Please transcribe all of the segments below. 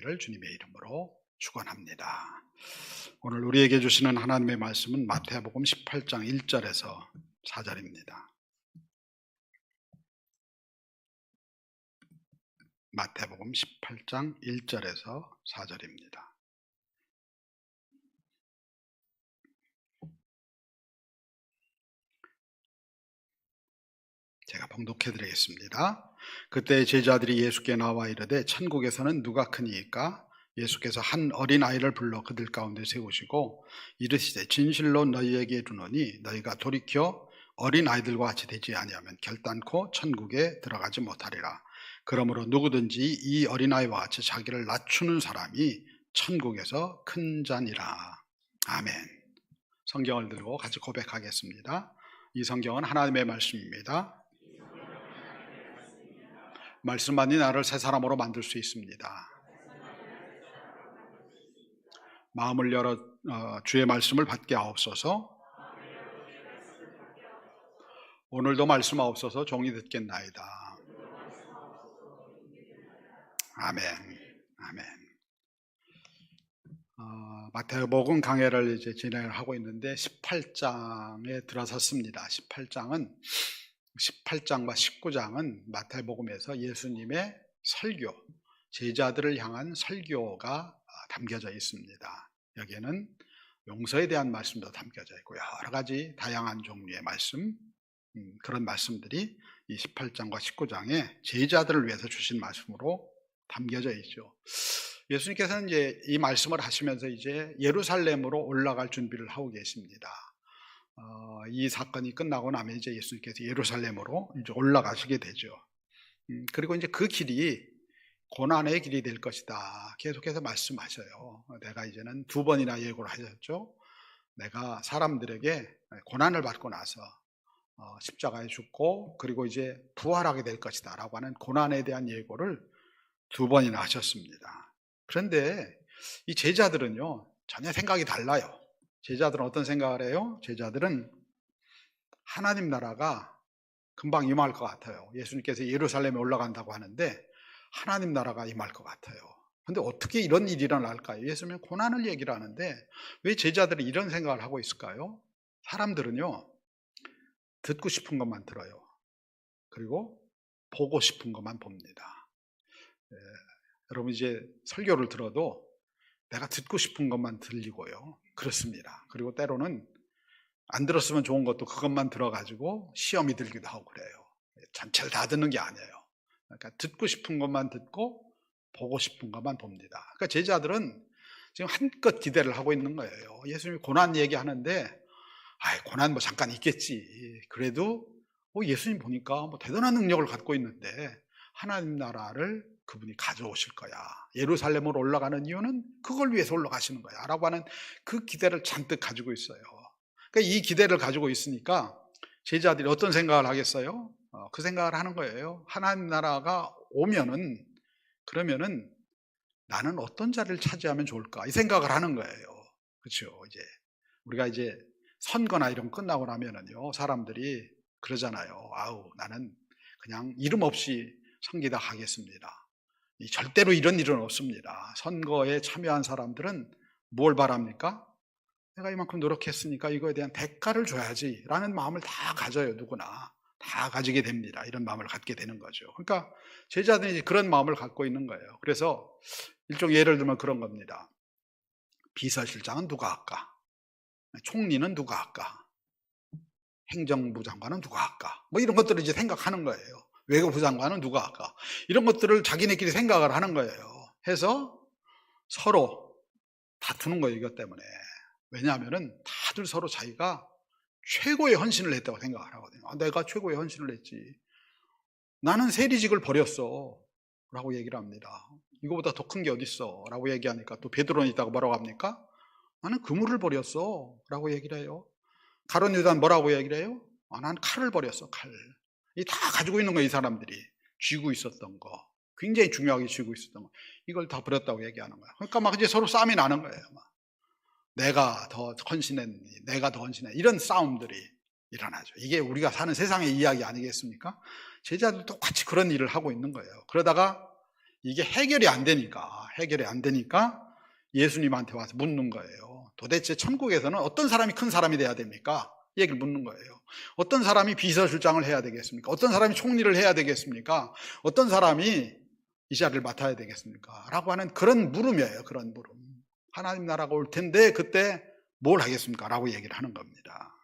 되기를 주님의 이름으로 축원합니다. 오늘 우리에게 주시는 하나님의 말씀은 마태복음 18장 1절에서 4절입니다. 마태복음 18장 1절에서 4절입니다. 제가 봉독해 드리겠습니다. 그때 제자들이 예수께 나와 이르되 천국에서는 누가 크니이까? 예수께서 한 어린아이를 불러 그들 가운데 세우시고 이르시되 진실로 너희에게 이르노니 너희가 돌이켜 어린아이들과 같이 되지 아니하면 결단코 천국에 들어가지 못하리라. 그러므로 누구든지 이 어린아이와 같이 자기를 낮추는 사람이 천국에서 큰 자니라. 아멘. 성경을 들고 같이 고백하겠습니다. 이 성경은 하나님의 말씀입니다. 말씀만이 나를 새 사람으로 만들 수 있습니다. 마음을 열어 주의 말씀을 받게 하옵소서. 오늘도 말씀하옵소서. 종이 듣겠나이다. 아멘. 아멘. 마태복음 강해를 이제 진행을 하고 있는데 18장에 들어섰습니다. 18장과 19장은 마태복음에서 예수님의 설교, 제자들을 향한 설교가 담겨져 있습니다. 여기에는 용서에 대한 말씀도 담겨져 있고 여러 가지 다양한 종류의 말씀, 그런 말씀들이 이 18장과 19장에 제자들을 위해서 주신 말씀으로 담겨져 있죠. 예수님께서는 이제 이 말씀을 하시면서 이제 예루살렘으로 올라갈 준비를 하고 계십니다. 이 사건이 끝나고 나면 이제 예수님께서 예루살렘으로 이제 올라가시게 되죠. 그리고 이제 그 길이 고난의 길이 될 것이다. 계속해서 말씀하셔요. 내가 이제는 2번이나 예고를 하셨죠. 내가 사람들에게 고난을 받고 나서 십자가에 죽고 그리고 이제 부활하게 될 것이다 라고 하는 고난에 대한 예고를 2번이나 하셨습니다. 그런데 이 제자들은요 전혀 생각이 달라요. 제자들은 어떤 생각을 해요? 제자들은 하나님 나라가 금방 임할 것 같아요. 예수님께서 예루살렘에 올라간다고 하는데 하나님 나라가 임할 것 같아요. 그런데 어떻게 이런 일이 일어날까요? 예수님은 고난을 얘기를 하는데 왜 제자들이 이런 생각을 하고 있을까요? 사람들은요 듣고 싶은 것만 들어요. 그리고 보고 싶은 것만 봅니다. 여러분 이제 설교를 들어도 내가 듣고 싶은 것만 들리고요. 그렇습니다. 그리고 때로는 안 들었으면 좋은 것도 그것만 들어가지고 시험이 들기도 하고 그래요. 전체를 다 듣는 게 아니에요. 그러니까 듣고 싶은 것만 듣고 보고 싶은 것만 봅니다. 그러니까 제자들은 지금 한껏 기대를 하고 있는 거예요. 예수님이 고난 얘기하는데 고난 뭐 잠깐 있겠지. 그래도 예수님 보니까 뭐 대단한 능력을 갖고 있는데 하나님 나라를 그분이 가져오실 거야. 예루살렘으로 올라가는 이유는 그걸 위해서 올라가시는 거야 라고 하는 그 기대를 잔뜩 가지고 있어요. 그러니까 이 기대를 가지고 있으니까 제자들이 어떤 생각을 하겠어요? 그 생각을 하는 거예요. 하나님 나라가 오면은 그러면은 나는 어떤 자리를 차지하면 좋을까? 이 생각을 하는 거예요. 그렇죠? 이제 우리가 이제 선거나 이런 거 끝나고 나면은요 사람들이 그러잖아요. 나는 그냥 이름 없이 섬기다 가겠습니다. 절대로 이런 일은 없습니다. 선거에 참여한 사람들은 뭘 바랍니까? 내가 이만큼 노력했으니까 이거에 대한 대가를 줘야지 라는 마음을 다 가져요. 누구나 다 가지게 됩니다. 이런 마음을 갖게 되는 거죠. 그러니까 제자들이 그런 마음을 갖고 있는 거예요. 그래서 일종 예를 들면 그런 겁니다. 비서실장은 누가 할까? 총리는 누가 할까? 행정부 장관은 누가 할까? 뭐 이런 것들을 이제 생각하는 거예요. 외교부 장관은 누가 할까? 이런 것들을 자기네끼리 생각을 하는 거예요. 해서 서로 다투는 거예요. 이것 때문에. 왜냐하면은 다들 서로 자기가 최고의 헌신을 했다고 생각을 하거든요. 내가 최고의 헌신을 했지. 나는 세리직을 버렸어 라고 얘기를 합니다. 이거보다 더 큰 게 어딨어 라고 얘기하니까 또 베드로는 있다고 뭐라고 합니까? 나는 그물을 버렸어 라고 얘기를 해요. 가룟 유다는 뭐라고 얘기를 해요? 난 칼을 버렸어. 칼. 이 다 가지고 있는 거예요. 이 사람들이 쥐고 있었던 거, 굉장히 중요하게 쥐고 있었던 거, 이걸 다 버렸다고 얘기하는 거야. 그러니까 막 이제 서로 싸움이 나는 거예요. 내가 더 헌신했니, 내가 더 헌신했니, 이런 싸움들이 일어나죠. 이게 우리가 사는 세상의 이야기 아니겠습니까? 제자들 똑같이 그런 일을 하고 있는 거예요. 그러다가 이게 해결이 안 되니까 예수님한테 와서 묻는 거예요. 도대체 천국에서는 어떤 사람이 큰 사람이 돼야 됩니까? 이 얘기를 묻는 거예요. 어떤 사람이 비서실장을 해야 되겠습니까? 어떤 사람이 총리를 해야 되겠습니까? 어떤 사람이 이 자리를 맡아야 되겠습니까? 라고 하는 그런 물음이에요. 그런 물음. 하나님 나라가 올 텐데 그때 뭘 하겠습니까? 라고 얘기를 하는 겁니다.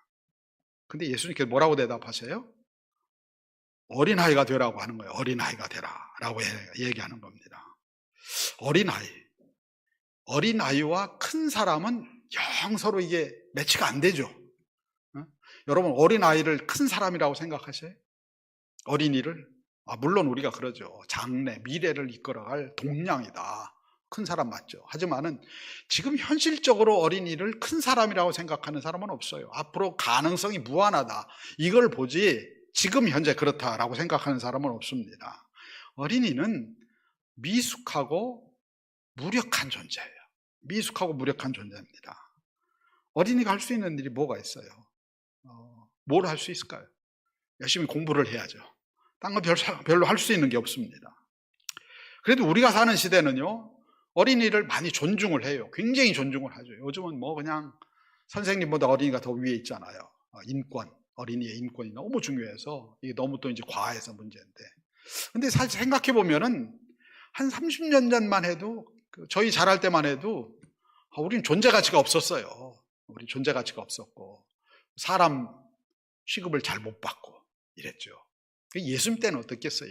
근데 예수님께서 뭐라고 대답하세요? 어린아이가 되라고 하는 거예요. 어린아이가 되라 라고 얘기하는 겁니다. 어린아이와 큰 사람은 영 서로 이게 매치가 안 되죠. 여러분, 어린아이를 큰 사람이라고 생각하세요? 어린이를? 물론 우리가 그러죠. 장래, 미래를 이끌어갈 동량이다. 큰 사람 맞죠. 하지만은 지금 현실적으로 어린이를 큰 사람이라고 생각하는 사람은 없어요. 앞으로 가능성이 무한하다. 이걸 보지 지금 현재 그렇다라고 생각하는 사람은 없습니다. 어린이는 미숙하고 무력한 존재예요. 미숙하고 무력한 존재입니다. 어린이가 할 수 있는 일이 뭐가 있어요? 뭘 할 수 있을까요? 열심히 공부를 해야죠. 딴 거 별로 할 수 있는 게 없습니다. 그래도 우리가 사는 시대는요, 어린이를 많이 존중을 해요. 굉장히 존중을 하죠. 요즘은 뭐 그냥 선생님보다 어린이가 더 위에 있잖아요. 어린이의 인권이 너무 중요해서 이게 너무 또 이제 과해서 문제인데. 근데 사실 생각해 보면은 한 30년 전만 해도 저희 자랄 때만 해도 우리는 존재 가치가 없었어요. 우리 존재 가치가 없었고 사람 취급을 잘 못 받고 이랬죠. 예수님 때는 어떻겠어요?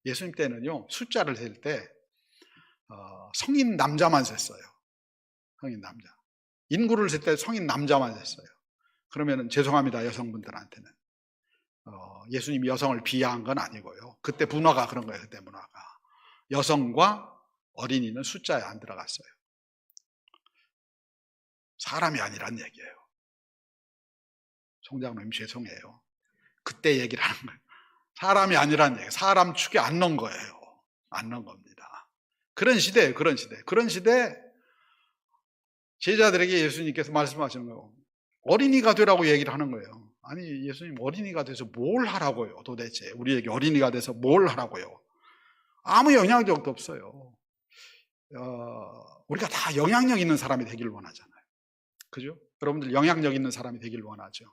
예수님 때는요, 숫자를 셀 때 성인 남자만 셌어요. 성인 남자. 인구를 셀 때 성인 남자만 셌어요. 그러면은 죄송합니다, 여성분들한테는. 예수님이 여성을 비하한 건 아니고요. 그때 문화가 그런 거예요. 그때 문화가. 여성과 어린이는 숫자에 안 들어갔어요. 사람이 아니란 얘기예요. 총장님 죄송해요. 그때 얘기를 하는 거예요. 사람이 아니란 얘기예요. 사람 축에 안 넣은 거예요. 안 넣은 겁니다. 그런 시대예요. 그런 시대 제자들에게 예수님께서 말씀하시는 거예요. 어린이가 되라고 얘기를 하는 거예요. 아니, 예수님 어린이가 돼서 뭘 하라고요? 도대체 우리에게 어린이가 돼서 뭘 하라고요? 아무 영향력도 없어요. 우리가 다 영향력 있는 사람이 되기를 원하잖아요. 그죠? 여러분들 영향력 있는 사람이 되기를 원하죠.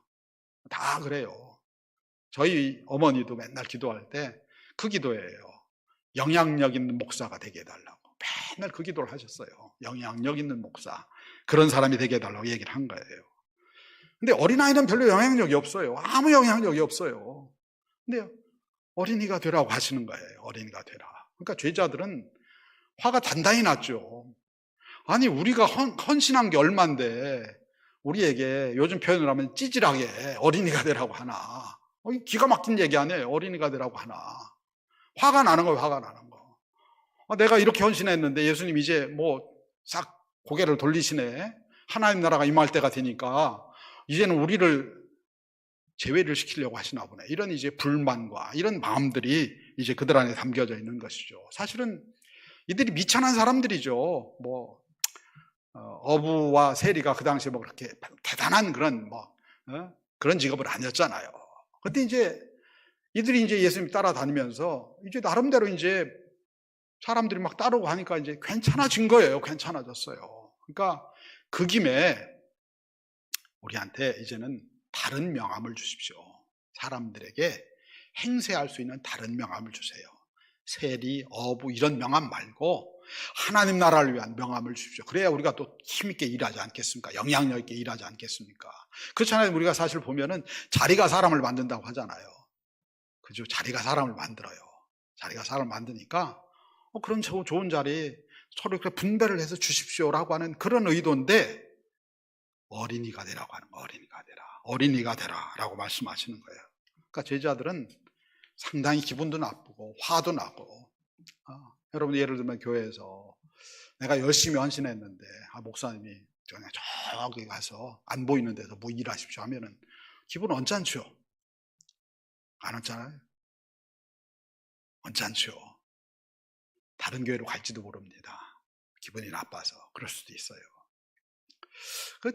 다 그래요. 저희 어머니도 맨날 기도할 때 그 기도예요. 영향력 있는 목사가 되게 해달라고. 맨날 그 기도를 하셨어요. 영향력 있는 목사. 그런 사람이 되게 해달라고 얘기를 한 거예요. 근데 어린아이는 별로 영향력이 없어요. 아무 영향력이 없어요. 근데 어린이가 되라고 하시는 거예요. 어린이가 되라. 그러니까 죄자들은 화가 단단히 났죠. 아니, 우리가 헌신한 게 얼만데 우리에게 요즘 표현을 하면 찌질하게 어린이가 되라고 하나. 기가 막힌 얘기 아니에요. 어린이가 되라고 하나. 화가 나는 거예요. 화가 나는 거. 내가 이렇게 헌신했는데 예수님 이제 뭐 싹 고개를 돌리시네. 하나님 나라가 임할 때가 되니까 이제는 우리를 제외를 시키려고 하시나 보네. 이런 이제 불만과 이런 마음들이 이제 그들 안에 담겨져 있는 것이죠. 사실은 이들이 미천한 사람들이죠. 어부와 세리가 그 당시에 뭐 그렇게 대단한 그런 그런 직업을 아니었잖아요. 근데 이제 이들이 이제 예수님 따라다니면서 이제 나름대로 이제 사람들이 막 따르고 하니까 이제 괜찮아진 거예요. 괜찮아졌어요. 그러니까 그 김에 우리한테 이제는 다른 명함을 주십시오. 사람들에게 행세할 수 있는 다른 명함을 주세요. 세리, 어부 이런 명함 말고 하나님 나라를 위한 명함을 주십시오. 그래야 우리가 또 힘있게 일하지 않겠습니까? 영향력 있게 일하지 않겠습니까? 그렇잖아요. 우리가 사실 보면은 자리가 사람을 만든다고 하잖아요. 그죠? 자리가 사람을 만들어요. 자리가 사람을 만드니까 그런 좋은 자리 서로 이렇게 분배를 해서 주십시오라고 하는 그런 의도인데 어린이가 되라고 하는 거예요. 어린이가 되라라고 말씀하시는 거예요. 그러니까 제자들은 상당히 기분도 나쁘고 화도 나고 여러분 예를 들면 교회에서 내가 열심히 헌신했는데 목사님이 그냥 저기 가서 안 보이는 데서 뭐 일하십시오 하면은 기분 언짢죠? 안 언짢아요? 언짢죠. 다른 교회로 갈지도 모릅니다. 기분이 나빠서 그럴 수도 있어요.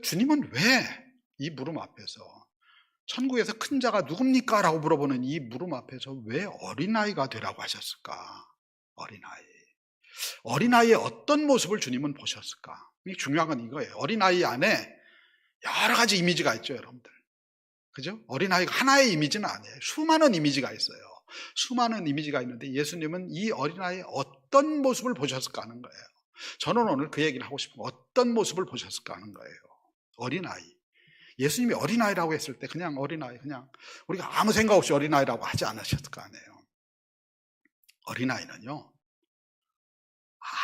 주님은 왜 이 물음 앞에서 천국에서 큰 자가 누굽니까? 라고 물어보는 이 물음 앞에서 왜 어린아이가 되라고 하셨을까? 어린아이. 어린아이의 어떤 모습을 주님은 보셨을까? 중요한 건 이거예요. 어린아이 안에 여러 가지 이미지가 있죠, 여러분들. 그죠? 어린아이가 하나의 이미지는 아니에요. 수많은 이미지가 있어요. 수많은 이미지가 있는데 예수님은 이 어린아이의 어떤 모습을 보셨을까 하는 거예요. 저는 오늘 그 얘기를 하고 싶은 거예요. 어떤 모습을 보셨을까 하는 거예요. 어린아이. 예수님이 어린아이라고 했을 때 그냥 어린아이, 그냥 우리가 아무 생각 없이 어린아이라고 하지 않으셨을 거 아니에요. 어린아이는요,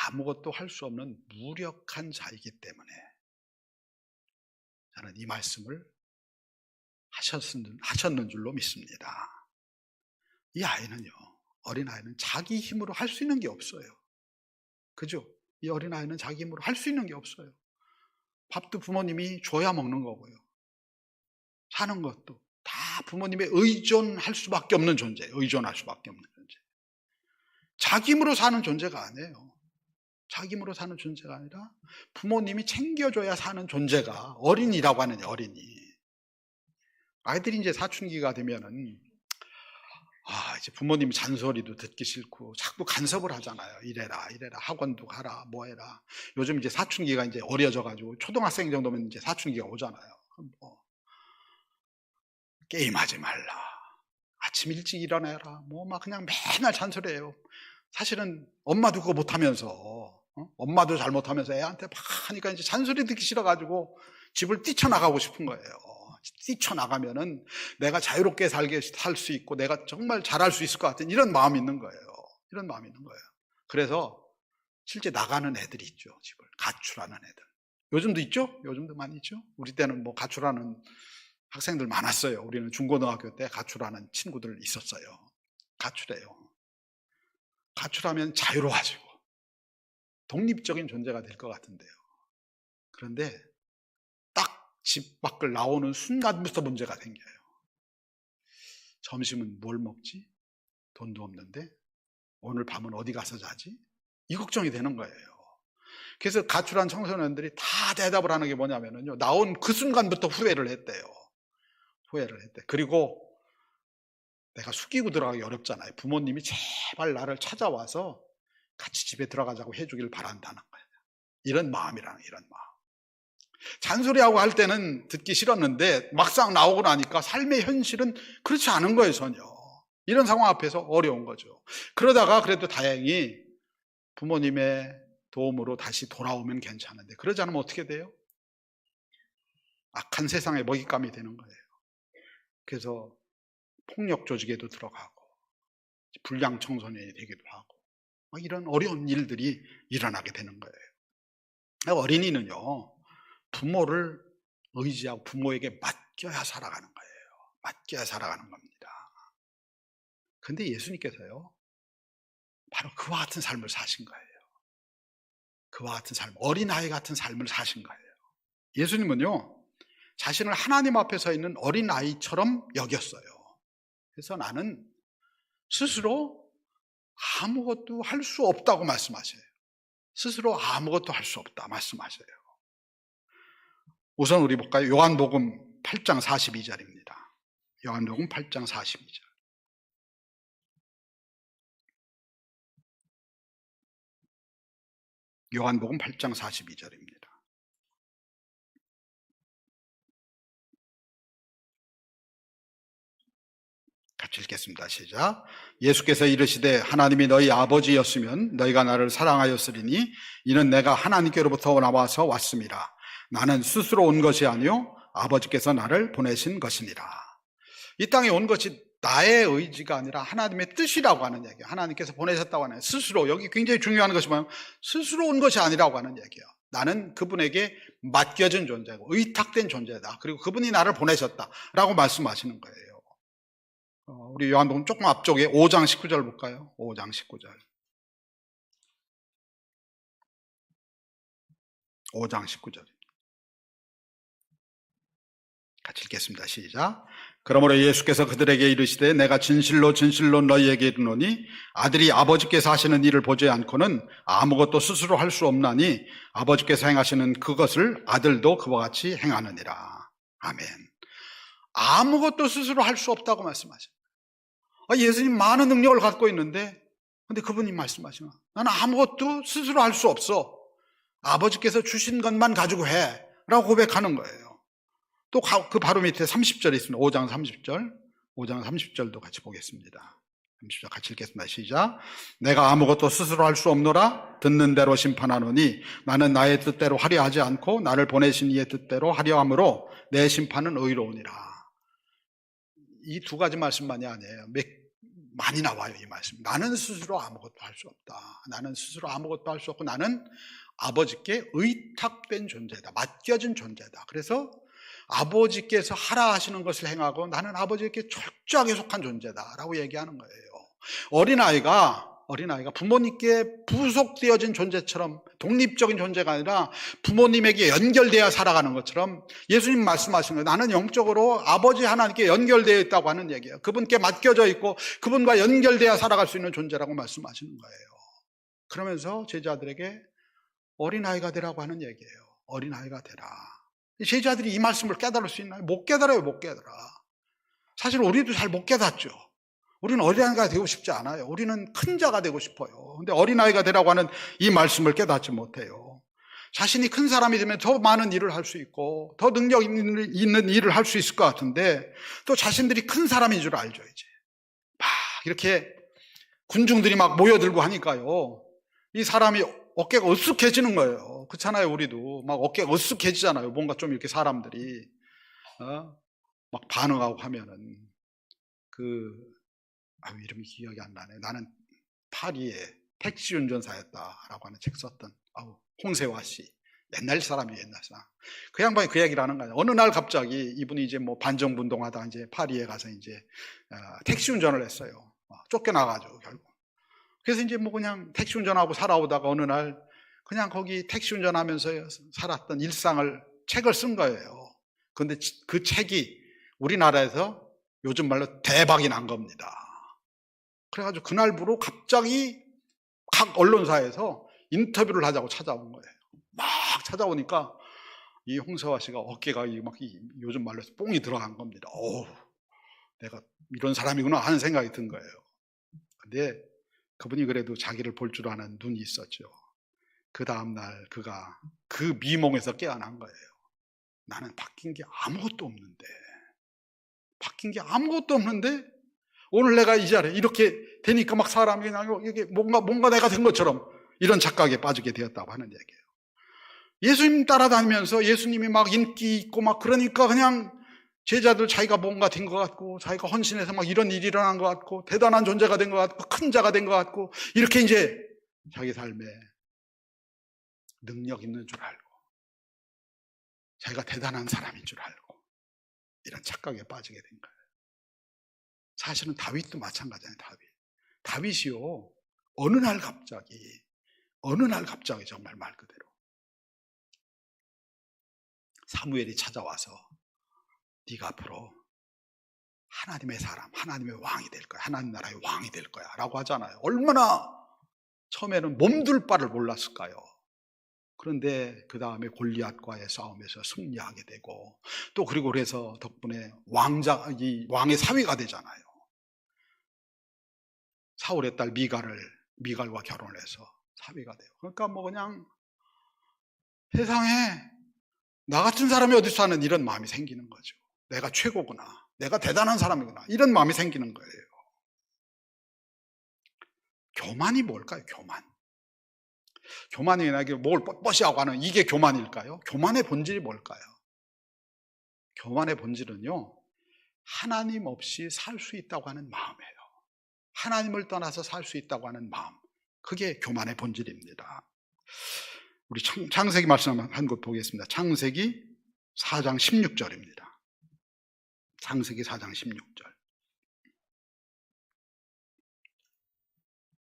아무것도 할 수 없는 무력한 자이기 때문에 저는 이 말씀을 하셨는 줄로 믿습니다. 이 아이는요, 어린아이는 자기 힘으로 할 수 있는 게 없어요. 그죠? 이 어린아이는 자기 힘으로 할 수 있는 게 없어요. 밥도 부모님이 줘야 먹는 거고요. 사는 것도 다 부모님에 의존할 수밖에 없는 존재, 의존할 수밖에 없는 존재. 자기 힘으로 사는 존재가 아니에요. 자기 힘으로 사는 존재가 아니라 부모님이 챙겨줘야 사는 존재가 어린이라고 하는 어린이. 아이들이 이제 사춘기가 되면은 이제 부모님 잔소리도 듣기 싫고 자꾸 간섭을 하잖아요. 이래라 학원도 가라 뭐 해라. 요즘 이제 사춘기가 이제 어려져 가지고 초등학생 정도면 이제 사춘기가 오잖아요. 게임하지 말라, 아침 일찍 일어나라, 뭐 막 그냥 맨날 잔소리해요. 사실은 엄마도 그거 못하면서 엄마도 잘못하면서 애한테 막 하니까 이제 잔소리 듣기 싫어가지고 집을 뛰쳐나가고 싶은 거예요. 뛰쳐나가면은 내가 자유롭게 살 수 있고 내가 정말 잘할 수 있을 것 같은 이런 마음이 있는 거예요. 이런 마음이 있는 거예요. 그래서 실제 나가는 애들이 있죠. 집을 가출하는 애들. 요즘도 있죠? 요즘도 많이 있죠? 우리 때는 뭐 가출하는 학생들 많았어요. 우리는 중고등학교 때 가출하는 친구들 있었어요. 가출해요. 가출하면 자유로워지고 독립적인 존재가 될 것 같은데요. 그런데 딱 집 밖을 나오는 순간부터 문제가 생겨요. 점심은 뭘 먹지? 돈도 없는데 오늘 밤은 어디 가서 자지? 이 걱정이 되는 거예요. 그래서 가출한 청소년들이 다 대답을 하는 게 뭐냐면요, 나온 그 순간부터 후회를 했대요. 후회를 했대. 그리고 내가 숙이고 들어가기 어렵잖아요. 부모님이 제발 나를 찾아와서 같이 집에 들어가자고 해주길 바란다는 거예요. 이런 마음이라는, 이런 마음. 잔소리하고 할 때는 듣기 싫었는데 막상 나오고 나니까 삶의 현실은 그렇지 않은 거예요, 전혀. 이런 상황 앞에서 어려운 거죠. 그러다가 그래도 다행히 부모님의 도움으로 다시 돌아오면 괜찮은데 그러지 않으면 어떻게 돼요? 악한 세상의 먹잇감이 되는 거예요. 그래서 폭력 조직에도 들어가고 불량 청소년이 되기도 하고 이런 어려운 일들이 일어나게 되는 거예요. 어린이는요, 부모를 의지하고 부모에게 맡겨야 살아가는 거예요. 맡겨야 살아가는 겁니다. 그런데 예수님께서요, 바로 그와 같은 삶을 사신 거예요. 그와 같은 삶, 어린아이 같은 삶을 사신 거예요. 예수님은요, 자신을 하나님 앞에 서 있는 어린아이처럼 여겼어요. 그래서 나는 스스로 아무것도 할 수 없다고 말씀하셔요. 스스로 아무것도 할 수 없다 말씀하셔요. 우선 우리 볼까요? 요한복음 8장 42절입니다. 요한복음 8장 42절. 요한복음 8장 42절입니다. 같이 읽겠습니다. 시작. 예수께서 이르시되 하나님이 너희 아버지였으면 너희가 나를 사랑하였으리니 이는 내가 하나님께로부터 나와서 왔음이라. 나는 스스로 온 것이 아니요 아버지께서 나를 보내신 것이니라. 이 땅에 온 것이 나의 의지가 아니라 하나님의 뜻이라고 하는 얘기예요. 하나님께서 보내셨다고 하는, 스스로, 여기 굉장히 중요한 것이 뭐냐면 스스로 온 것이 아니라고 하는 얘기예요. 나는 그분에게 맡겨진 존재고 의탁된 존재다. 그리고 그분이 나를 보내셨다라고 말씀하시는 거예요. 우리 요한복음 조금 앞쪽에 5장 19절 볼까요? 5장 19절. 5장 19절. 같이 읽겠습니다. 시작. 그러므로 예수께서 그들에게 이르시되 내가 진실로 진실로 너희에게 이르노니 아들이 아버지께서 하시는 일을 보지 않고는 아무것도 스스로 할 수 없나니 아버지께서 행하시는 그것을 아들도 그와 같이 행하느니라. 아멘. 아무것도 스스로 할 수 없다고 말씀하십니다. 예수님 많은 능력을 갖고 있는데 근데 그분이 말씀하시는 거야. 나는 아무것도 스스로 할 수 없어. 아버지께서 주신 것만 가지고 해. 라고 고백하는 거예요. 또 그 바로 밑에 30절이 있습니다. 5장 30절. 5장 30절도 같이 보겠습니다. 30절 같이 읽겠습니다. 시작. 내가 아무것도 스스로 할 수 없노라. 듣는 대로 심판하노니 나는 나의 뜻대로 하려 하지 않고 나를 보내신 이의 뜻대로 하려 함으로 내 심판은 의로우니라. 이 두 가지 말씀만이 아니에요. 많이 나와요, 이 말씀. 나는 스스로 아무것도 할 수 없다. 나는 스스로 아무것도 할 수 없고 나는 아버지께 의탁된 존재다. 맡겨진 존재다. 그래서 아버지께서 하라 하시는 것을 행하고 나는 아버지께 철저하게 속한 존재다 라고 얘기하는 거예요. 어린아이가 부모님께 부속되어진 존재처럼 독립적인 존재가 아니라 부모님에게 연결되어 살아가는 것처럼 예수님 말씀하신 거예요. 나는 영적으로 아버지 하나님께 연결되어 있다고 하는 얘기예요. 그분께 맡겨져 있고 그분과 연결되어 살아갈 수 있는 존재라고 말씀하시는 거예요. 그러면서 제자들에게 어린아이가 되라고 하는 얘기예요. 어린아이가 되라. 제자들이 이 말씀을 깨달을 수 있나요? 못 깨달아요, 못 깨달아. 사실 우리도 잘 못 깨닫죠. 우리는 어린아이가 되고 싶지 않아요. 우리는 큰 자가 되고 싶어요. 근데 어린아이가 되라고 하는 이 말씀을 깨닫지 못해요. 자신이 큰 사람이 되면 더 많은 일을 할 수 있고 더 능력 있는 일을 할 수 있을 것 같은데 또 자신들이 큰 사람인 줄 알죠. 이제 막 이렇게 군중들이 막 모여들고 하니까요. 이 사람이 어깨가 으쓱해지는 거예요. 그렇잖아요. 우리도 막 어깨가 으쓱해지잖아요. 뭔가 좀 이렇게 사람들이 막 반응하고 하면은 이름이 기억이 안 나네. 나는 파리에 택시 운전사였다라고 하는 책 썼던 홍세화 씨. 옛날 사람이에요, 옛날 사람. 그 양반이 그 얘기를 하는 거예요. 어느 날 갑자기 이분이 이제 뭐 반정부 운동하다가 이제 파리에 가서 이제 택시 운전을 했어요. 쫓겨나가지고 결국. 그래서 이제 뭐 그냥 택시 운전하고 살아오다가 어느 날 그냥 거기 택시 운전하면서 살았던 일상을 책을 쓴 거예요. 그런데 그 책이 우리나라에서 요즘 말로 대박이 난 겁니다. 그래가지고 그날부로 갑자기 각 언론사에서 인터뷰를 하자고 찾아온 거예요. 막 찾아오니까 이 홍세화 씨가 어깨가 막 요즘 말로 해서 뽕이 들어간 겁니다. 내가 이런 사람이구나 하는 생각이 든 거예요. 근데 그분이 그래도 자기를 볼 줄 아는 눈이 있었죠. 그 다음날 그가 그 미몽에서 깨어난 거예요. 나는 바뀐 게 아무것도 없는데 오늘 내가 이 자리에 이렇게 되니까 막 사람이 이게 뭔가 내가 된 것처럼 이런 착각에 빠지게 되었다고 하는 얘기예요. 예수님 따라다니면서 예수님이 막 인기 있고 막 그러니까 그냥 제자들 자기가 뭔가 된 것 같고 자기가 헌신해서 막 이런 일이 일어난 것 같고 대단한 존재가 된 것 같고 큰 자가 된 것 같고 이렇게 이제 자기 삶에 능력 있는 줄 알고 자기가 대단한 사람인 줄 알고 이런 착각에 빠지게 된 거예요. 사실은 다윗도 마찬가지예요. 다윗이요 어느 날 갑자기 정말 말 그대로 사무엘이 찾아와서 네가 앞으로 하나님의 사람, 하나님의 왕이 될 거야. 하나님 나라의 왕이 될 거야 라고 하잖아요. 얼마나 처음에는 몸둘 바를 몰랐을까요? 그런데 그 다음에 골리앗과의 싸움에서 승리하게 되고 또 그리고 그래서 덕분에 왕의 사위가 되잖아요. 사울의 딸 미갈과 결혼을 해서 사위가 돼요. 그러니까 뭐 그냥 세상에 나 같은 사람이 어디서 사는 이런 마음이 생기는 거죠. 내가 최고구나. 내가 대단한 사람이구나. 이런 마음이 생기는 거예요. 교만이 뭘까요? 교만이 뭘 뻣뻣이하고 하는 이게 교만일까요? 교만의 본질이 뭘까요? 교만의 본질은요, 하나님 없이 살 수 있다고 하는 마음이에요. 하나님을 떠나서 살 수 있다고 하는 마음. 그게 교만의 본질입니다. 우리 창세기 말씀 한 곳 보겠습니다. 창세기 4장 16절입니다. 창세기 4장 16절.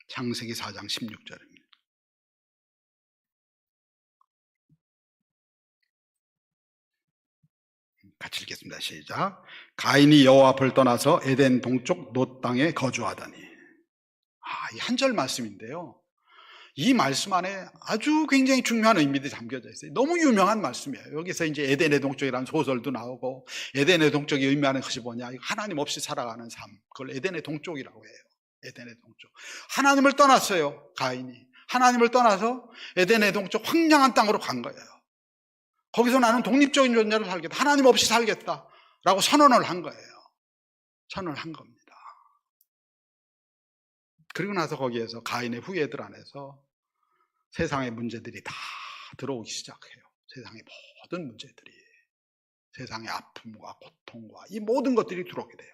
창세기 4장 16절입니다. 같이 읽겠습니다. 시작. 가인이 여호와 앞을 떠나서 에덴 동쪽 놋 땅에 거주하더니. 이 한 절 말씀인데요. 이 말씀 안에 아주 굉장히 중요한 의미들이 담겨져 있어요. 너무 유명한 말씀이에요. 여기서 이제 에덴의 동쪽이라는 소설도 나오고 에덴의 동쪽이 의미하는 것이 뭐냐? 하나님 없이 살아가는 삶. 그걸 에덴의 동쪽이라고 해요. 에덴의 동쪽. 하나님을 떠났어요. 가인이. 하나님을 떠나서 에덴의 동쪽 황량한 땅으로 간 거예요. 거기서 나는 독립적인 존재로 살겠다. 하나님 없이 살겠다. 라고 선언을 한 거예요. 선언을 한 겁니다. 그리고 나서 거기에서 가인의 후예들 안에서 세상의 문제들이 다 들어오기 시작해요. 세상의 모든 문제들이. 세상의 아픔과 고통과 이 모든 것들이 들어오게 돼요.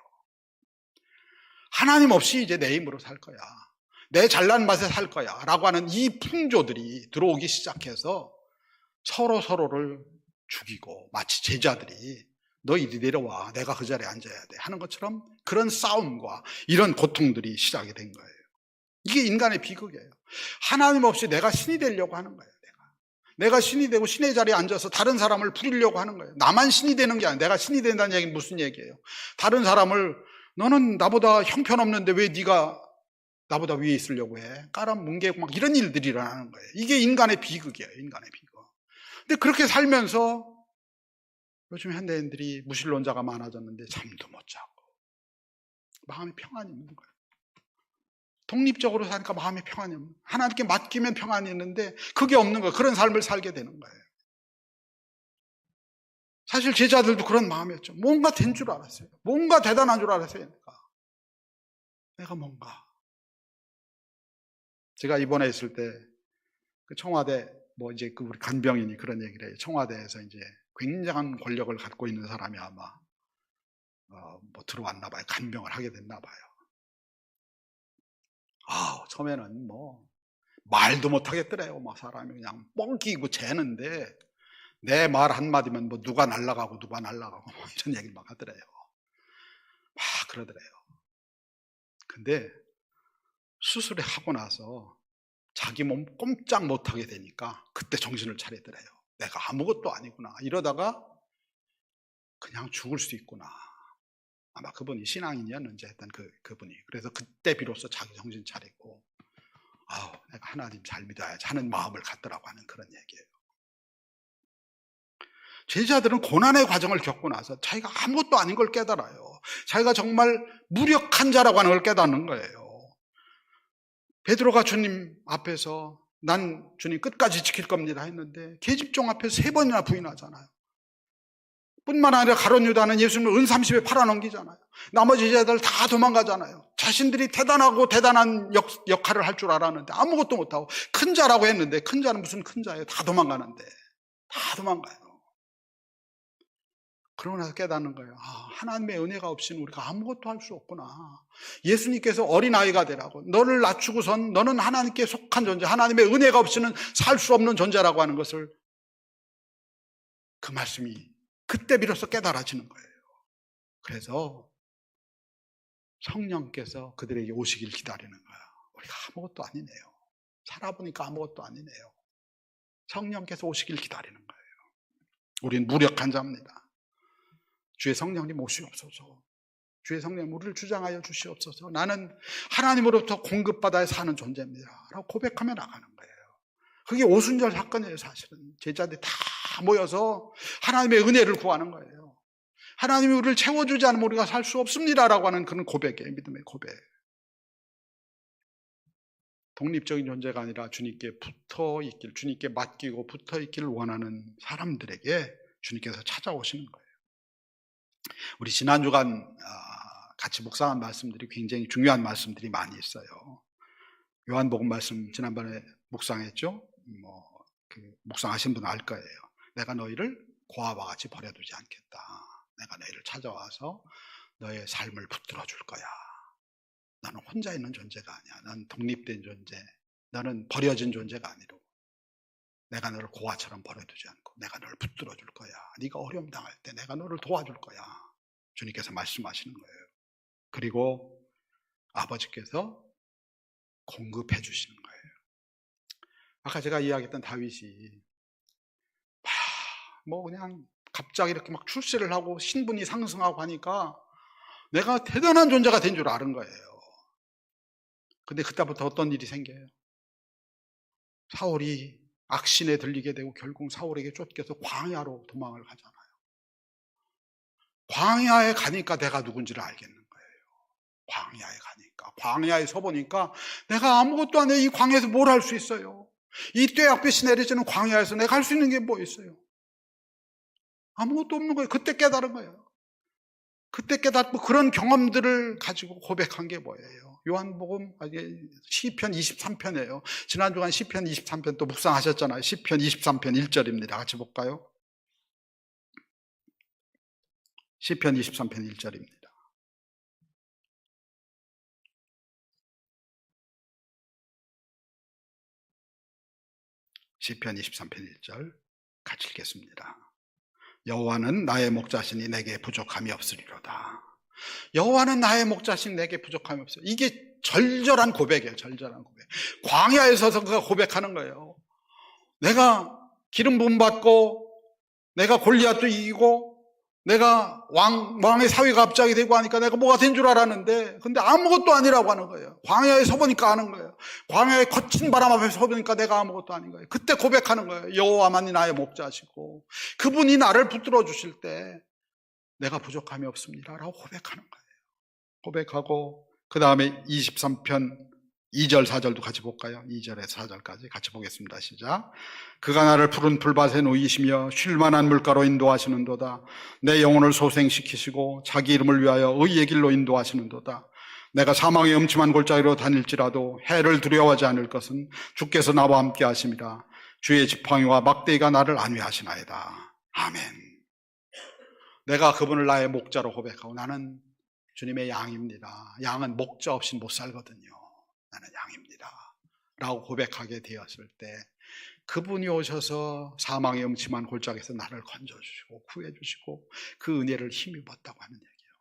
하나님 없이 이제 내 힘으로 살 거야. 내 잘난 맛에 살 거야. 라고 하는 이 풍조들이 들어오기 시작해서 서로를 죽이고 마치 제자들이 너 이리 내려와. 내가 그 자리에 앉아야 돼. 하는 것처럼 그런 싸움과 이런 고통들이 시작이 된 거예요. 이게 인간의 비극이에요. 하나님 없이 내가 신이 되려고 하는 거예요. 내가 신이 되고 신의 자리에 앉아서 다른 사람을 부리려고 하는 거예요. 나만 신이 되는 게 아니라 내가 신이 된다는 얘기는 무슨 얘기예요? 다른 사람을 너는 나보다 형편없는데 왜 네가 나보다 위에 있으려고 해? 깔아뭉개고 막 이런 일들이 일어나는 거예요. 이게 인간의 비극이에요. 인간의 비극. 근데 그렇게 살면서 요즘 현대인들이 무신론자가 많아졌는데 잠도 못 자고 마음에 평안이 없는 거예요. 독립적으로 사니까 마음에 평안이 없는 거예요. 하나님께 맡기면 평안이 있는데 그게 없는 거예요. 그런 삶을 살게 되는 거예요. 사실 제자들도 그런 마음이었죠. 뭔가 된 줄 알았어요. 뭔가 대단한 줄 알았어요. 내가 뭔가. 제가 입원해 있을 때 그 청와대 이제 그 우리 간병인이 그런 얘기를 해요. 청와대에서 이제 굉장한 권력을 갖고 있는 사람이 아마 들어왔나 봐요. 간병을 하게 됐나 봐요. 처음에는 말도 못 하겠더래요. 사람이 그냥 뻥끼고 재는데 내 말 한마디면 누가 날아가고 이런 얘기를 막 하더래요. 막 그러더래요. 근데 수술을 하고 나서 자기 몸 꼼짝 못하게 되니까 그때 정신을 차리더래요. 내가 아무것도 아니구나. 이러다가 그냥 죽을 수 있구나. 아마 그분이 신앙인이었는지 했던 그분이. 그래서 그때 비로소 자기 정신 차리고 내가 하나님 잘 믿어야지 하는 마음을 갖더라고 하는 그런 얘기예요. 제자들은 고난의 과정을 겪고 나서 자기가 아무것도 아닌 걸 깨달아요. 자기가 정말 무력한 자라고 하는 걸 깨닫는 거예요. 베드로가 주님 앞에서 난 주님 끝까지 지킬 겁니다 했는데 계집종 앞에서 3번이나 부인하잖아요. 뿐만 아니라 가룟 유다는 예수님을 은30에 팔아넘기잖아요. 나머지 제자들 다 도망가잖아요. 자신들이 대단한 역할을 할 줄 알았는데 아무것도 못하고 큰 자라고 했는데 큰 자는 무슨 큰 자예요. 다 도망가는데. 다 도망가요. 그러고 나서 깨닫는 거예요. 하나님의 은혜가 없이는 우리가 아무것도 할 수 없구나. 예수님께서 어린아이가 되라고 너를 낮추고선 너는 하나님께 속한 존재, 하나님의 은혜가 없이는 살 수 없는 존재라고 하는 것을 그 말씀이 그때 비로소 깨달아지는 거예요. 그래서 성령께서 그들에게 오시길 기다리는 거예요. 우리가 아무것도 아니네요. 살아보니까 아무것도 아니네요. 성령께서 오시길 기다리는 거예요. 우린 무력한 자입니다. 주의 성령님 오시옵소서. 주의 성령님 우리를 주장하여 주시옵소서. 나는 하나님으로부터 공급받아야 사는 존재입니다. 라고 고백하며 나가는 거예요. 그게 오순절 사건이에요. 사실은 제자들이 다 모여서 하나님의 은혜를 구하는 거예요. 하나님이 우리를 채워주지 않으면 우리가 살 수 없습니다 라고 하는 그런 고백이에요. 믿음의 고백. 독립적인 존재가 아니라 주님께 붙어있길, 주님께 맡기고 붙어있기를 원하는 사람들에게 주님께서 찾아오시는 거예요. 우리 지난 주간 같이 묵상한 말씀들이 굉장히 중요한 말씀들이 많이 있어요. 요한복음 말씀 지난번에 묵상했죠. 묵상하신 분 알 거예요. 내가 너희를 고아와 같이 버려두지 않겠다. 내가 너희를 찾아와서 너의 삶을 붙들어 줄 거야. 너는 혼자 있는 존재가 아니야. 넌 독립된 존재. 너는 버려진 존재가 아니고 내가 너를 고아처럼 버려두지 않고 내가 너를 붙들어 줄 거야. 네가 어려움 당할 때 내가 너를 도와줄 거야. 주님께서 말씀하시는 거예요. 그리고 아버지께서 공급해 주시는 거예요. 아까 제가 이야기했던 다윗이 그냥 갑자기 이렇게 막 출세를 하고 신분이 상승하고 하니까 내가 대단한 존재가 된 줄 아는 거예요. 근데 그때부터 어떤 일이 생겨요? 사울이 악신에 들리게 되고 결국 사울에게 쫓겨서 광야로 도망을 가잖아요. 광야에 가니까 내가 누군지를 알겠는 거예요. 광야에 가니까. 보니까, 광야에 서 보니까 내가 아무것도 안 해. 이 광야에서 뭘 할 수 있어요? 이 떼약볕이 내려지는 광야에서 내가 할 수 있는 게 뭐 있어요? 아무것도 없는 거예요. 그때 깨달은 거예요. 그때 깨닫고 그런 경험들을 가지고 고백한 게 뭐예요? 요한복음, 시편 23편이에요. 지난주간 시편 23편 또 묵상하셨잖아요. 시편 23편 1절입니다. 같이 볼까요? 시편 23편 1절입니다. 시편 23편 1절 같이 읽겠습니다. 여호와는 나의 목자시니 내게 부족함이 없으리로다. 여호와는 나의 목자시니 내게 부족함이 없어요. 이게 절절한 고백이에요. 절절한 고백. 광야에 서서 그가 고백하는 거예요. 내가 기름 부음 받고 내가 골리앗도 이기고 내가 왕의 사위가 갑자기 되고 하니까 내가 뭐가 된 줄 알았는데 근데 아무것도 아니라고 하는 거예요. 광야에 서보니까 아는 거예요. 광야에 거친 바람 앞에 서보니까 내가 아무것도 아닌 거예요. 그때 고백하는 거예요. 여호와만이 나의 목자시고 그분이 나를 붙들어 주실 때 내가 부족함이 없습니다 라고 고백하는 거예요. 고백하고 그 다음에 23편 2절 4절도 같이 볼까요? 2절에서 4절까지 같이 보겠습니다. 시작. 그가 나를 푸른 풀밭에 놓이시며 쉴만한 물가로 인도하시는도다. 내 영혼을 소생시키시고 자기 이름을 위하여 의의 길로 인도하시는도다. 내가 사망의 음침한 골짜기로 다닐지라도 해를 두려워하지 않을 것은 주께서 나와 함께 하심이라. 주의 지팡이와 막대기가 나를 안위하시나이다. 아멘. 내가 그분을 나의 목자로 고백하고 나는 주님의 양입니다. 양은 목자 없이 못 살거든요. 나는 양입니다 라고 고백하게 되었을 때 그분이 오셔서 사망의 음침한 골짜기에서 나를 건져주시고 구해주시고 그 은혜를 힘입었다고 하는 얘기예요.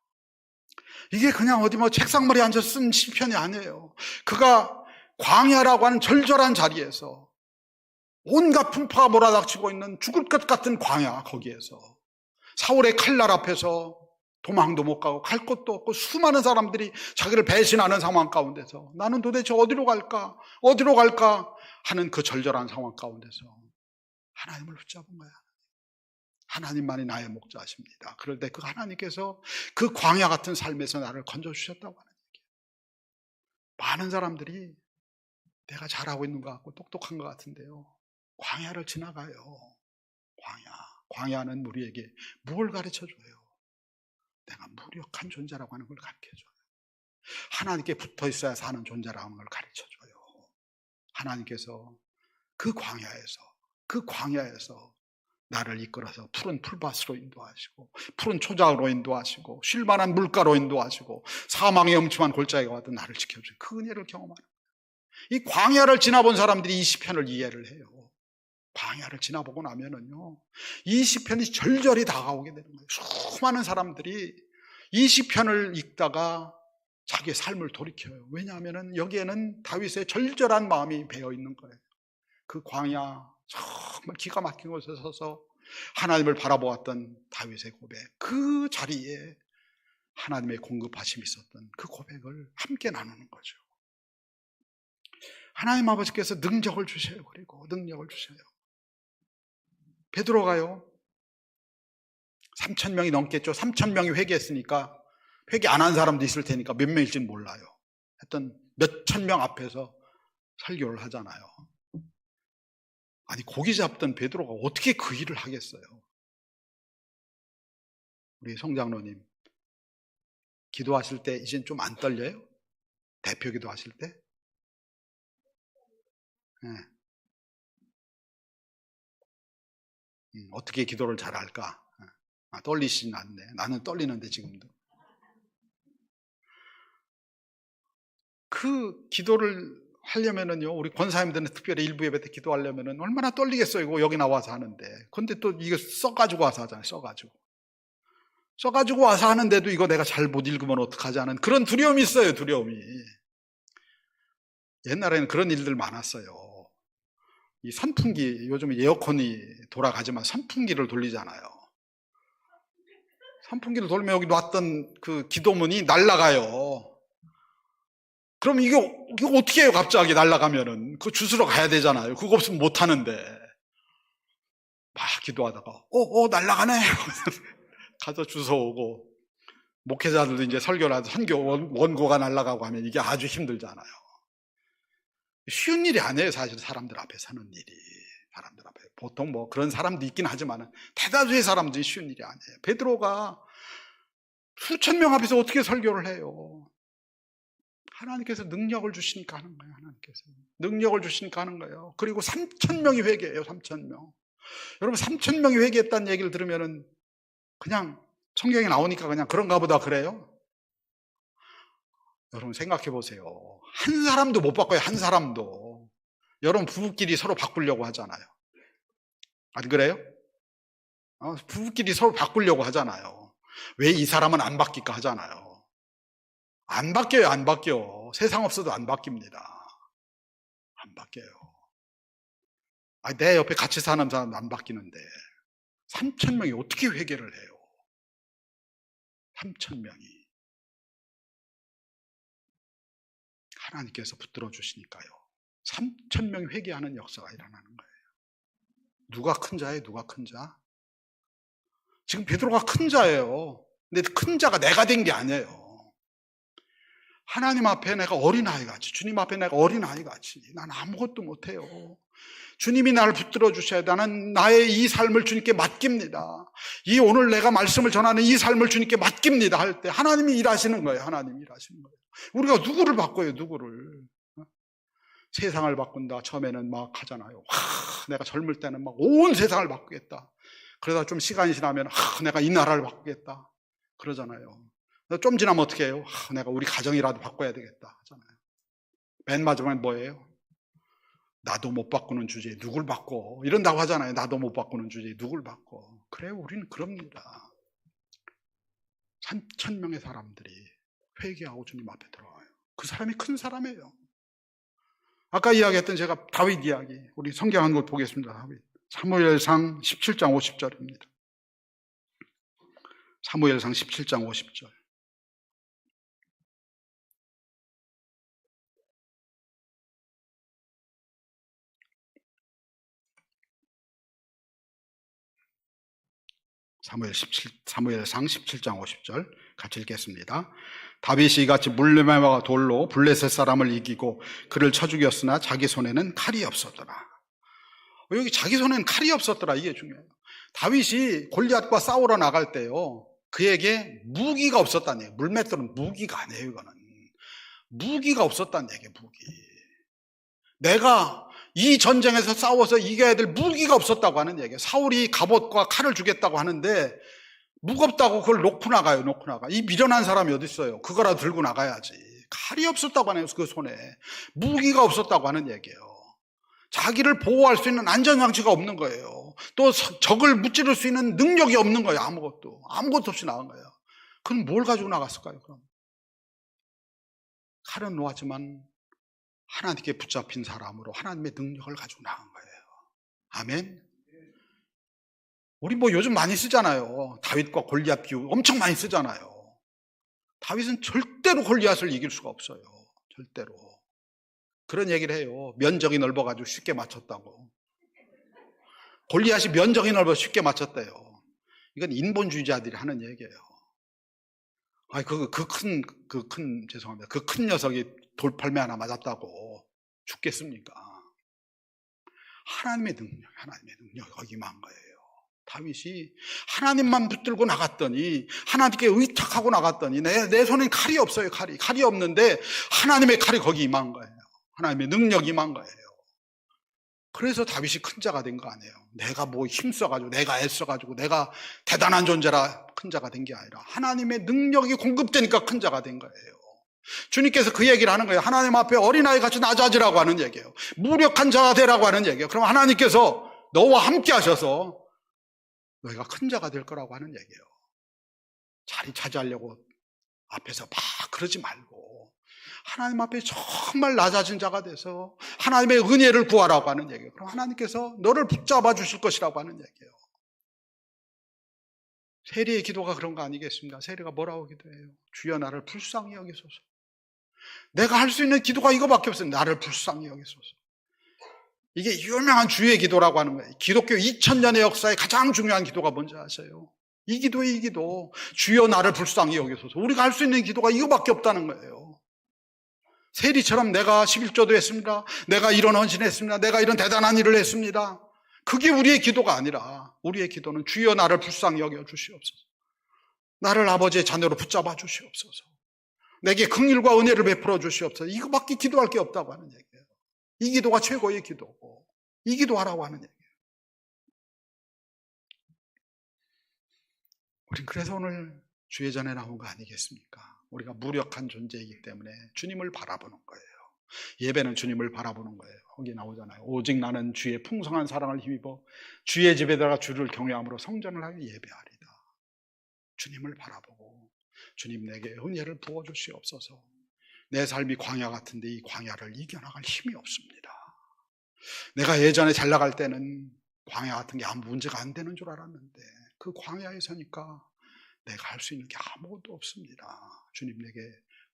이게 그냥 어디 뭐 책상머리에 앉아서 쓴 시편이 아니에요. 그가 광야라고 하는 절절한 자리에서 온갖 풍파가 몰아닥치고 있는 죽을 것 같은 광야, 거기에서 사울의 칼날 앞에서 도망도 못 가고 갈 곳도 없고 수많은 사람들이 자기를 배신하는 상황 가운데서 나는 도대체 어디로 갈까 하는 그 절절한 상황 가운데서 하나님을 붙잡은 거야. 하나님만이 나의 목자십니다. 그럴 때 그 하나님께서 그 광야 같은 삶에서 나를 건져주셨다고 하는 얘기예요. 많은 사람들이 내가 잘하고 있는 것 같고 똑똑한 것 같은데요, 광야를 지나가요. 광야는 우리에게 뭘 가르쳐줘요? 내가 무력한 존재라고 하는 걸 가르쳐줘요. 하나님께 붙어 있어야 사는 존재라고 하는 걸 가르쳐줘요. 하나님께서 그 광야에서 나를 이끌어서 푸른 풀밭으로 인도하시고 푸른 초장으로 인도하시고 쉴만한 물가로 인도하시고 사망의 음침한 골짜기가 와도 나를 지켜주고 그 은혜를 경험하는 거예요. 이 광야를 지나본 사람들이 이 시편을 이해를 해요. 광야를 지나보고 나면은요, 이 시편이 절절히 다가오게 되는 거예요. 수많은 사람들이 이 시편을 읽다가 자기의 삶을 돌이켜요. 왜냐하면 여기에는 다윗의 절절한 마음이 배어 있는 거예요. 그 광야 정말 기가 막힌 곳에 서서 하나님을 바라보았던 다윗의 고백, 그 자리에 하나님의 공급하심이 있었던 그 고백을 함께 나누는 거죠. 하나님 아버지께서 능력을 주셔요. 그리고 능력을 주셔요. 베드로가요, 3,000명이 넘겠죠. 3,000명이 회개했으니까 회개 안 한 사람도 있을 테니까 몇 명일지는 몰라요. 하여튼 몇천 명 앞에서 설교를 하잖아요. 아니, 고기 잡던 베드로가 어떻게 그 일을 하겠어요? 우리 송장로님 기도하실 때 이젠 좀 안 떨려요? 대표 기도하실 때? 네. 어떻게 기도를 잘할까? 떨리시진 않네. 나는 떨리는데 지금도. 그 기도를 하려면은요, 우리 권사님들은 특별히 일부 예배 때 기도하려면은 얼마나 떨리겠어요. 이거 여기 나와서 하는데. 근데 또 이거 써가지고 와서 하잖아요. 써가지고 와서 하는데도 이거 내가 잘 못 읽으면 어떡하지 하는 그런 두려움이 있어요. 두려움이. 옛날에는 그런 일들 많았어요. 이 선풍기, 요즘 에어컨이 돌아가지만 선풍기를 돌리잖아요. 선풍기를 돌면 여기 놨던 그 기도문이 날아가요. 그럼 이거 어떻게 해요? 갑자기 날아가면은 그 주스러 가야 되잖아요. 그거 없으면 못 하는데 막 기도하다가 날아가네 가서 주워 오고 목회자들도 이제 설교라도 선교 원고가 날아가고 하면 이게 아주 힘들잖아요. 쉬운 일이 아니에요. 사실 사람들 앞에 서는 일이. 사람들 앞에 보통 뭐 그런 사람도 있긴 하지만 대다수의 사람들이 쉬운 일이 아니에요. 베드로가 수천 명 앞에서 어떻게 설교를 해요? 하나님께서 능력을 주시니까 하는 거예요. 하나님께서 능력을 주시니까 하는 거예요. 그리고 3,000명이 회개해요. 3,000명. 여러분 3,000명이 회개했다는 얘기를 들으면은 그냥 성경에 나오니까 그냥 그런가 보다 그래요? 여러분 생각해 보세요. 한 사람도 못 바꿔요. 한 사람도. 여러분 부부끼리 서로 바꾸려고 하잖아요. 안 그래요? 부부끼리 서로 바꾸려고 하잖아요. 왜 이 사람은 안 바뀔까 하잖아요. 안 바뀌어요. 안 바뀌어. 세상 없어도 안 바뀝니다. 안 바뀌어요. 내 옆에 같이 사는 사람도 안 바뀌는데 3,000명이 어떻게 회개를 해요? 3,000명이. 하나님께서 붙들어 주시니까요. 3,000명이 회개하는 역사가 일어나는 거예요. 누가 큰 자예요? 누가 큰 자? 지금 베드로가 큰 자예요. 근데 큰 자가 내가 된 게 아니에요. 하나님 앞에 내가 어린아이같이, 주님 앞에 내가 어린아이같이, 난 아무것도 못해요. 주님이 나를 붙들어 주셔야 돼. 나는 나의 이 삶을 주님께 맡깁니다. 이 오늘 내가 말씀을 전하는 이 삶을 주님께 맡깁니다 할 때 하나님이 일하시는 거예요. 하나님이 일하시는 거예요. 우리가 누구를 바꿔요? 누구를? 세상을 바꾼다. 처음에는 막 하잖아요. 내가 젊을 때는 막 온 세상을 바꾸겠다. 그러다 좀 시간이 지나면 내가 이 나라를 바꾸겠다. 그러잖아요. 좀 지나면 어떻게 해요? 내가 우리 가정이라도 바꿔야 되겠다 하잖아요. 맨 마지막엔 뭐예요? 나도 못 바꾸는 주제에 누굴 바꿔? 이런다고 하잖아요. 나도 못 바꾸는 주제에 누굴 바꿔? 그래요, 우리는 그럽니다. 3,000명의 사람들이 회개하고 주님 앞에 들어와요. 그 사람이 큰 사람이에요. 아까 이야기했던 제가 다윗 이야기, 우리 성경 한 곳 보겠습니다. 다윗. 사무엘상 17장 50절입니다. 사무엘상 17장 50절. 사무엘상 17장 50절 같이 읽겠습니다. 다윗이 이같이 물레매와 돌로 블레셋 사람을 이기고 그를 쳐 죽였으나 자기 손에는 칼이 없었더라. 여기 자기 손에는 칼이 없었더라, 이게 중요해요. 다윗이 골리앗과 싸우러 나갈 때요, 그에게 무기가 없었다는 얘기예요. 물맷돌은 무기가 아니에요. 이거는 무기가 없었다는 얘기예요. 무기. 내가 이 전쟁에서 싸워서 이겨야 될 무기가 없었다고 하는 얘기예요. 사울이 갑옷과 칼을 주겠다고 하는데 무겁다고 그걸 놓고 나가요. 놓고 나가. 이 미련한 사람이 어디 있어요? 그거라도 들고 나가야지. 칼이 없었다고 하네요. 그 손에 무기가 없었다고 하는 얘기예요. 자기를 보호할 수 있는 안전장치가 없는 거예요. 또 적을 무찌를 수 있는 능력이 없는 거예요. 아무것도 없이 나간 거예요. 그럼 뭘 가지고 나갔을까요? 그럼 칼은 놓았지만 하나님께 붙잡힌 사람으로 하나님의 능력을 가지고 나간 거예요. 아멘. 우리 뭐 요즘 많이 쓰잖아요. 다윗과 골리앗 비유 엄청 많이 쓰잖아요. 다윗은 절대로 골리앗을 이길 수가 없어요. 절대로. 그런 얘기를 해요. 면적이 넓어가지고 쉽게 맞췄다고. 골리앗이 면적이 넓어서 쉽게 맞췄대요. 이건 인본주의자들이 하는 얘기예요. 죄송합니다. 그 큰 녀석이 돌팔매 하나 맞았다고 죽겠습니까? 하나님의 능력이 거기 임한 거예요. 다윗이 하나님만 붙들고 나갔더니, 하나님께 의탁하고 나갔더니, 내 손엔 칼이 없어요. 칼이 없는데 하나님의 칼이 거기 임한 거예요. 하나님의 능력이 임한 거예요. 그래서 다윗이 큰 자가 된 거 아니에요. 내가 뭐 힘써가지고, 내가 애써가지고, 내가 대단한 존재라 큰 자가 된 게 아니라 하나님의 능력이 공급되니까 큰 자가 된 거예요. 주님께서 그 얘기를 하는 거예요. 하나님 앞에 어린아이 같이 낮아지라고 하는 얘기예요. 무력한 자가 되라고 하는 얘기예요. 그럼 하나님께서 너와 함께 하셔서 너희가 큰 자가 될 거라고 하는 얘기예요. 자리 차지하려고 앞에서 막 그러지 말고 하나님 앞에 정말 낮아진 자가 돼서 하나님의 은혜를 구하라고 하는 얘기예요. 그럼 하나님께서 너를 붙잡아 주실 것이라고 하는 얘기예요. 세리의 기도가 그런 거 아니겠습니까? 세리가 뭐라고 기도해요? 주여 나를 불쌍히 여기소서. 내가 할 수 있는 기도가 이거밖에 없어요. 나를 불쌍히 여기소서. 이게 유명한 주의 기도라고 하는 거예요. 기독교 2000년의 역사에 가장 중요한 기도가 뭔지 아세요? 이 기도에 이 기도. 주여 나를 불쌍히 여기소서. 우리가 할 수 있는 기도가 이거밖에 없다는 거예요. 세리처럼 내가 11조도 했습니다. 내가 이런 헌신했습니다. 내가 이런 대단한 일을 했습니다. 그게 우리의 기도가 아니라 우리의 기도는 주여 나를 불쌍히 여겨 주시옵소서. 나를 아버지의 자녀로 붙잡아 주시옵소서. 내게 긍휼과 은혜를 베풀어 주시옵소서. 이거밖에 기도할 게 없다고 하는 얘기예요. 이 기도가 최고의 기도고 이 기도하라고 하는 얘기예요. 우린 그래서 오늘 주의 전에 나온 거 아니겠습니까? 우리가 무력한 존재이기 때문에 주님을 바라보는 거예요. 예배는 주님을 바라보는 거예요. 거기 나오잖아요. 오직 나는 주의 풍성한 사랑을 힘입어 주의 집에 들어가 주를 경외함으로 성전을 하여 예배하리다. 주님을 바라보고 주님 내게 은혜를 부어주시옵소서. 내 삶이 광야 같은데 이 광야를 이겨나갈 힘이 없습니다. 내가 예전에 잘 나갈 때는 광야 같은 게 아무 문제가 안 되는 줄 알았는데 그 광야에 서니까 내가 할 수 있는 게 아무것도 없습니다. 주님 내게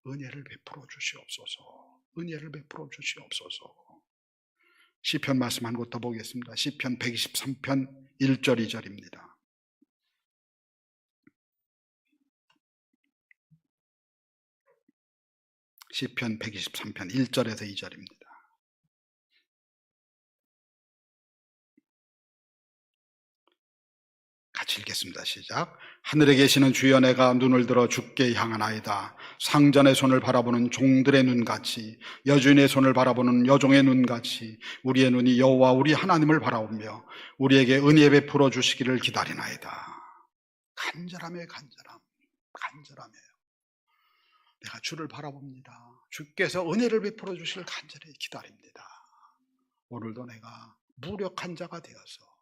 은혜를 베풀어 주시옵소서. 은혜를 베풀어 주시옵소서. 시편 말씀 한 곳 더 보겠습니다. 시편 123편 1절 2절입니다. 시편 123편 1절에서 2절입니다. 같이 읽겠습니다. 시작. 하늘에 계시는 주여 내가 눈을 들어 주께 향하나이다. 상전의 손을 바라보는 종들의 눈같이 여주인의 손을 바라보는 여종의 눈같이 우리의 눈이 여호와 우리 하나님을 바라보며 우리에게 은혜 베풀어 주시기를 기다리나이다. 간절함에 간절함이에요. 내가 주를 바라봅니다. 주께서 은혜를 베풀어 주시길 간절히 기다립니다. 오늘도 내가 무력한 자가 되어서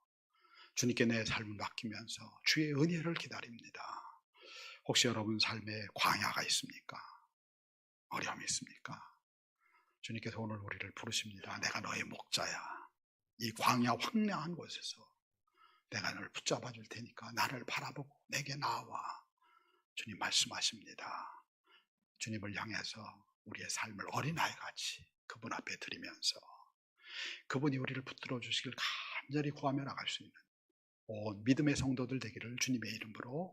주님께 내 삶을 맡기면서 주의 은혜를 기다립니다. 혹시 여러분 삶에 광야가 있습니까? 어려움이 있습니까? 주님께서 오늘 우리를 부르십니다. 내가 너의 목자야. 이 광야 황량한 곳에서 내가 너를 붙잡아 줄 테니까 나를 바라보고 내게 나와. 주님 말씀하십니다. 주님을 향해서 우리의 삶을 어린아이같이 그분 앞에 드리면서 그분이 우리를 붙들어 주시길 간절히 구하며 나갈 수 있는 온 믿음의 성도들 되기를 주님의 이름으로